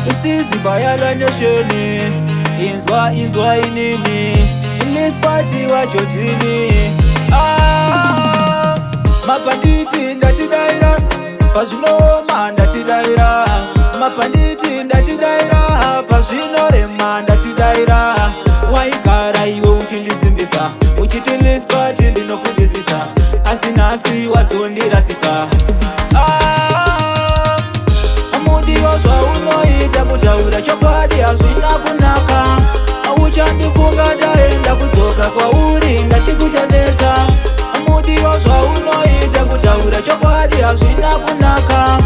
Isizibhayala nesheni inzwa inini ilisiphathi wajotini mapanditi ndatidaira pazvinoma ndatidaira mapanditi ndatidaira pazvinorema ndatidaira waigara iwe uchindisimbisa uchiti lispati ndinokutisisa asi nhasi wazondirasisa amudiwa zvaunoita kutaura chokwadi hazvina kunaka auchandifunga ndaenda kudzoka kwauri ndatikuchanetsa amudiwa zvaunoita kutaura chokwadi hazvina kunaka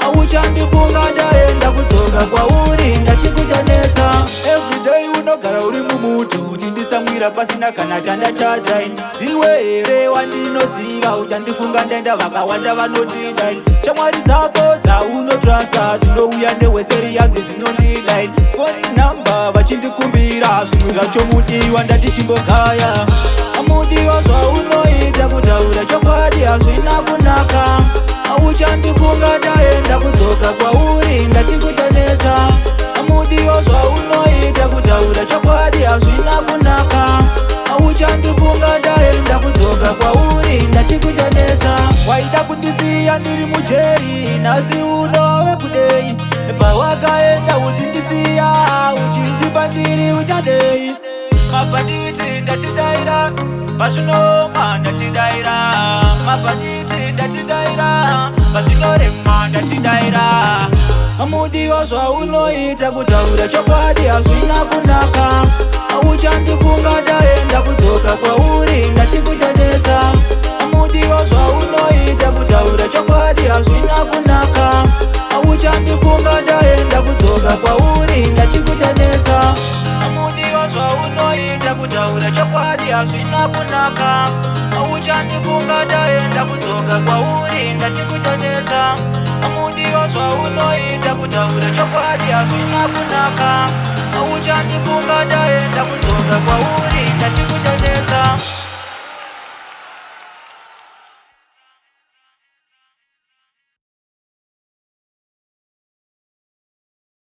auchandifunga ndaenda kudzoka kwauri ndatikuchanetsa everyday unogara uri mumutu uchinditsamwira pasina kana chandatadza ndiwe here wandinoziva uchandifunga ndaenda vakawanda vanotida shamwari dzako dzaunotrasta dzinouya nehweseriyanzi dzinondida foni nhamba vachindikumbira zvimwe zvacho mudiwa ndatichimbogaya amudiwa zvaunoita kutaura chokwadi hazvina kunaka auchandifunga ndaenda kudzoka kwauri ndatikuchanetsa amudiwa zvaunoita kutaura chokwadi hazvina kunaka auchandifunga ndaenda kudzoka kwauri ndatikuchanetsa waida kundisiya ndiri mujeri nhasi uno wekudei pawakaenda uchindisiya uchindipa ndiri uchadei mapanditi ndatidaira pazvinoma ndatidaira mapanditi ndatidaira pazvinorema ndatidaira amudiwa zvaunoita kutaura chokwadi hazvina kunaka auchandifunga ndaenda kudzoka kwauri ndatikuchanetsa amudiwa zvaunoita kutaura chokwadi hazvina kunaka auchandifunga ndaenda kudzoka kwauri ndatikuchanetsa amudiwa zvaunoita kutaura chokwadi hazvina kunaka auchandifunga ndaenda kudzoka kwauri ndatikuchanetsa amudiwa zvaunoita kutaura chokwadi hazvina kunaka auchandifunga ndaenda kudzoka kwauri ndatikuchanetsa